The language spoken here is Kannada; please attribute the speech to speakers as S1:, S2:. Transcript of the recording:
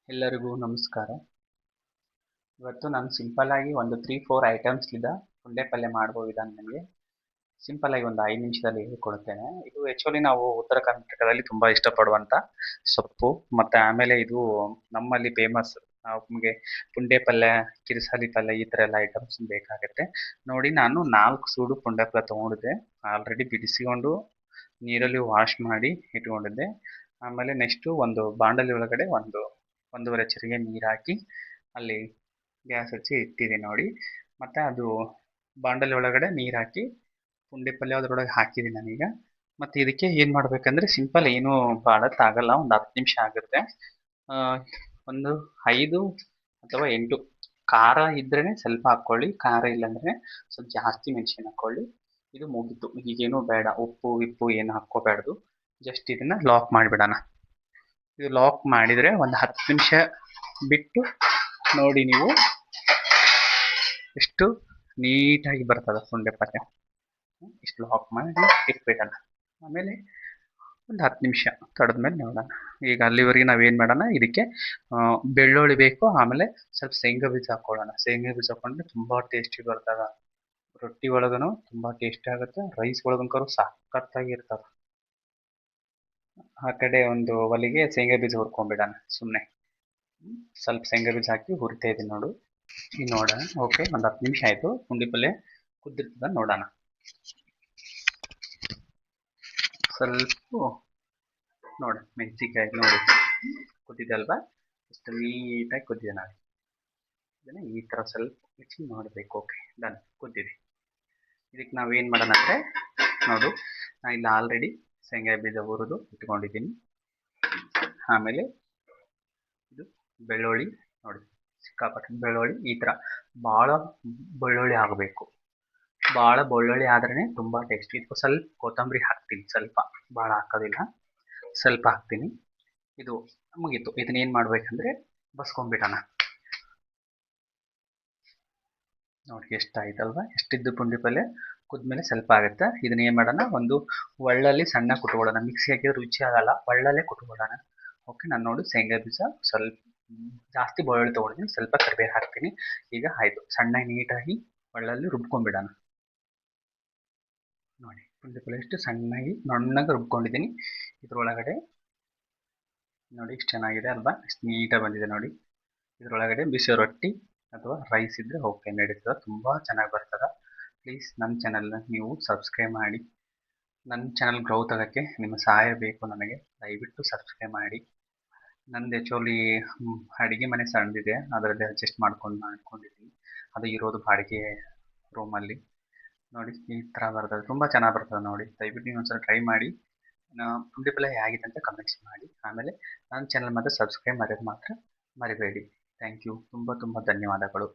S1: ಎಲ್ಲರಿಗೂ ನಮಸ್ಕಾರ. ಇವತ್ತು ನಾನು ಸಿಂಪಲ್ ಆಗಿ ಒಂದು 3-4 ಐಟಮ್ಸ್‌ಲಿಂದ ಪುಂಡೆ ಪಲ್ಯ ಮಾಡುವ ವಿಧಾನ ನಿಮಗೆ ಸಿಂಪಲ್ ಆಗಿ ಒಂದು 5 ನಿಮಿಷದಲ್ಲಿ ಹೇಳಿಕೊಡುತ್ತೇನೆ. ಇದು ಆ್ಯಕ್ಚುಲಿ ನಾವು ಉತ್ತರ ಕರ್ನಾಟಕದಲ್ಲಿ ತುಂಬಾ ಇಷ್ಟಪಡುವಂತ ಸೊಪ್ಪು. ಮತ್ತೆ ಆಮೇಲೆ ಇದು ನಮ್ಮಲ್ಲಿ ಫೇಮಸ್. ನಮಗೆ ಪುಂಡೆ ಪಲ್ಯ, ಕಿರ್ಸಾಲಿ ಪಲ್ಯ ಈ ಥರ ಎಲ್ಲ ಐಟಮ್ಸ್ ಬೇಕಾಗುತ್ತೆ. ನೋಡಿ, ನಾನು 4 ಸೂಡು ಪುಂಡೆ ಪಲ್ಯ ತೊಗೊಂಡಿದ್ದೆ. ಆಲ್ರೆಡಿ ಬಿಡಿಸಿಕೊಂಡು ನೀರಲ್ಲಿ ವಾಶ್ ಮಾಡಿ ಇಟ್ಕೊಂಡಿದ್ದೆ. ಆಮೇಲೆ ನೆಕ್ಸ್ಟು ಒಂದು ಬಾಂಡಲಿ ಒಳಗಡೆ ಒಂದೂವರೆ ಚರಿಗೆ ನೀರು ಹಾಕಿ ಅಲ್ಲಿ ಗ್ಯಾಸ್ ಹಚ್ಚಿ ಇಟ್ಟಿದ್ದೀನಿ ನೋಡಿ. ಮತ್ತು ಅದು ಬಾಂಡಲಿ ಒಳಗಡೆ ನೀರು ಹಾಕಿ ಪುಂಡಿ ಪಲ್ಯ ಅದರೊಳಗೆ ಹಾಕಿದ್ದೀನಿ ನಾನೀಗ. ಮತ್ತು ಇದಕ್ಕೆ ಏನು ಮಾಡಬೇಕಂದ್ರೆ ಸಿಂಪಲ್, ಏನೂ ಭಾಳತ್ತಾಗಲ್ಲ, ಒಂದು 10 ನಿಮಿಷ ಆಗುತ್ತೆ. ಒಂದು 5 ಅಥವಾ 8 ಖಾರ ಇದ್ರೇ ಸ್ವಲ್ಪ ಹಾಕ್ಕೊಳ್ಳಿ, ಖಾರ ಇಲ್ಲಾಂದರೆ ಸ್ವಲ್ಪ ಜಾಸ್ತಿ ಮೆಣಸಿನ ಹಾಕ್ಕೊಳ್ಳಿ. ಇದು ಮುಗೀತು. ಈಗೇನೂ ಬೇಡ, ಉಪ್ಪು ಗಿಪ್ಪು ಏನು ಹಾಕ್ಕೋಬಾರ್ದು. ಜಸ್ಟ್ ಇದನ್ನು ಲಾಕ್ ಮಾಡಿಬಿಡೋಣ. ಇದು ಲಾಕ್ ಮಾಡಿದರೆ ಒಂದು 10 ನಿಮಿಷ ಬಿಟ್ಟು ನೋಡಿ ನೀವು ಎಷ್ಟು ನೀಟಾಗಿ ಬರ್ತದೆ ಪುಂಡೆ ಪಲ್ಯ. ಇಷ್ಟು ಲಾಕ್ ಮಾಡಿ ಇಟ್ಬಿಡೋಣ. ಆಮೇಲೆ ಒಂದು 10 ನಿಮಿಷ ತಡೆದ್ಮೇಲೆ ನೋಡೋಣ. ಈಗ ಅಲ್ಲಿವರೆಗೆ ನಾವೇನು ಮಾಡೋಣ, ಇದಕ್ಕೆ ಬೆಳ್ಳುಳ್ಳಿ ಬೇಕು, ಆಮೇಲೆ ಸ್ವಲ್ಪ ಶೇಂಗಾ ಬೀಜ ಹಾಕ್ಕೊಳ್ಳೋಣ. ಶೇಂಗಾ ಬೀಜ ಹಾಕೊಂಡ್ರೆ ತುಂಬ ಟೇಸ್ಟಿ ಬರ್ತದೆ. ರೊಟ್ಟಿ ಒಳಗೂ ತುಂಬ ಟೇಸ್ಟಿ ಆಗುತ್ತೆ, ರೈಸ್ ಒಳಗಂಕರು ಸಖತ್ತಾಗಿ ಇರ್ತದೆ. ಆ ಕಡೆ ಒಂದು ಒಲೆಗೆ ಶೇಂಗಾ ಬೀಜ ಹುರ್ಕೊಂಡ್ಬಿಡೋಣ ಸುಮ್ಮನೆ. ಸ್ವಲ್ಪ ಶೇಂಗಾ ಬೀಜ ಹಾಕಿ ಹುರಿತಾ ಇದ್ದೀನಿ ನೋಡು. ಈಗ ನೋಡೋಣ. ಓಕೆ, ಒಂದು 10 ನಿಮಿಷ ಆಯಿತು. ಪುಂಡಿ ಪಲ್ಯ ಕುದ್ದಿರ್ತದ ನೋಡೋಣ. ಸ್ವಲ್ಪ ನೋಡಿ, ಮೆಣಸಿನ್ಕಾಯಿ ನೋಡಿ ಕುದ್ದಿದೆ ಅಲ್ವಾ, ಎಷ್ಟು ನೀಟಾಗಿ ಕುದ್ದಿದೆ ನೋಡಿ. ಇದನ್ನು ಈ ಥರ ಸ್ವಲ್ಪ ಹೆಚ್ಚಿ ನೋಡಬೇಕು. ಓಕೆ, ಡನ್, ಕುದ್ದಿದೆ. ಇದಕ್ಕೆ ನಾವೇನು ಮಾಡೋಣ ಅಂದರೆ, ನೋಡು, ನಾನು ಇಲ್ಲಿ ಆಲ್ರೆಡಿ ಶೇಂಗಾ ಬೀಜ ಹುರಿದು ಇಟ್ಕೊಂಡಿದ್ದೀನಿ. ಆಮೇಲೆ ಇದು ಬೆಳ್ಳುಳ್ಳಿ ನೋಡಿ, ಸಿಕ್ಕಾಪಟ್ಟೆ ಬೆಳ್ಳುಳ್ಳಿ. ಈ ಥರ ಭಾಳ ಬೆಳ್ಳುಳ್ಳಿ ಆಗಬೇಕು. ಭಾಳ ಬೆಳ್ಳುಳ್ಳಿ ಆದ್ರೇ ತುಂಬ ಟೇಸ್ಟಿ. ಇದಕ್ಕೆ ಸ್ವಲ್ಪ ಕೊತ್ತಂಬರಿ ಹಾಕ್ತೀನಿ, ಸ್ವಲ್ಪ, ಭಾಳ ಹಾಕೋದಿಲ್ಲ, ಸ್ವಲ್ಪ ಹಾಕ್ತೀನಿ. ಇದು ಮುಗೀತು. ಇದನ್ನೇನು ಮಾಡಬೇಕಂದ್ರೆ ಬಸ್ಕೊಂಡ್ಬಿಡೋಣ. ನೋಡಿ ಎಷ್ಟಾಯ್ತಲ್ವ, ಎಷ್ಟಿದ್ದು ಪುಂಡಿ ಪಲ್ಯ ಕುದ್ಮೇಲೆ ಸ್ವಲ್ಪ ಆಗುತ್ತೆ. ಇದನ್ನ ಏನು ಮಾಡೋಣ, ಒಂದು ಒಳ್ಳಲ್ಲಿ ಸಣ್ಣ ಕುಟ್ಕೊಳ್ಳೋಣ. ಮಿಕ್ಸಿ ಹಾಕಿದ್ರೆ ರುಚಿ ಆಗಲ್ಲ, ಒಳ್ಳಲ್ಲೇ ಕುಟ್ಕೊಳ್ಳೋಣ. ಓಕೆ, ನಾನು ನೋಡಿ ಶೇಂಗಾ ಬೀಜ ಸ್ವಲ್ಪ ಜಾಸ್ತಿ ಬೆಳ್ಳುಳ್ಳಿ ತೊಗೊಂಡಿದ್ದೀನಿ, ಸ್ವಲ್ಪ ಕರಿಬೇವು ಹಾಕ್ತೀನಿ. ಈಗ ಆಯಿತು, ಸಣ್ಣ ನೀಟಾಗಿ ಒಳ್ಳಲ್ಲಿ ರುಬ್ಕೊಂಡ್ಬಿಡೋಣ. ನೋಡಿ, ಪುಂಡಿ ಪಲ್ಯ ಎಷ್ಟು ಸಣ್ಣಾಗಿ ನುಣ್ಣಗೆ ರುಬ್ಕೊಂಡಿದ್ದೀನಿ. ಇದ್ರೊಳಗಡೆ ನೋಡಿ ಇಷ್ಟು ಚೆನ್ನಾಗಿದೆ ಅಲ್ವಾ, ಎಷ್ಟು ನೀಟಾಗಿ ಬಂದಿದೆ ನೋಡಿ. ಇದರೊಳಗಡೆ ಬಿಸಿ ರೊಟ್ಟಿ ಅಥವಾ ರೈಸ್ ಇದ್ದರೆ ಓಕೆ, ನಡೀತದೆ, ತುಂಬ ಚೆನ್ನಾಗಿ ಬರ್ತದೆ. ಪ್ಲೀಸ್ ನನ್ನ ಚಾನಲ್ನ ನೀವು ಸಬ್ಸ್ಕ್ರೈಬ್ ಮಾಡಿ. ನನ್ನ ಚಾನಲ್ ಗ್ರೋತ್ ಆಗೋಕ್ಕೆ ನಿಮ್ಮ ಸಹಾಯ ಬೇಕು ನನಗೆ. ದಯವಿಟ್ಟು ಸಬ್ಸ್ಕ್ರೈಬ್ ಮಾಡಿ. ನಂದು ಆ್ಯಕ್ಚುಲಿ ಅಡುಗೆ ಮನೆ ಸಣ್ಣದಿದೆ, ಅದರಲ್ಲಿ ಅಡ್ಜಸ್ಟ್ ಮಾಡ್ಕೊಂಡಿದ್ದೀನಿ. ಅದು ಇರೋದು ಬಾಡಿಗೆ ರೂಮಲ್ಲಿ. ನೋಡಿ ಈ ಥರ ಬರ್ತದೆ, ತುಂಬ ಚೆನ್ನಾಗಿ ಬರ್ತದೆ ನೋಡಿ. ದಯವಿಟ್ಟು ನೀವು ಒಂದ್ಸಲ ಟ್ರೈ ಮಾಡಿ. ಪುಂಡಿ ಪಲ್ಯ ಹೇಗಿದೆ ಅಂತ ಕಮೆಂಟ್ಸ್ ಮಾಡಿ. ಆಮೇಲೆ ನನ್ನ ಚಾನಲ್ ಮಾತ್ರ ಸಬ್ಸ್ಕ್ರೈಬ್ ಮಾಡೋದು ಮಾತ್ರ ಮರಿಬೇಡಿ. ಥ್ಯಾಂಕ್ ಯು, ತುಂಬ ತುಂಬ ಧನ್ಯವಾದಗಳು.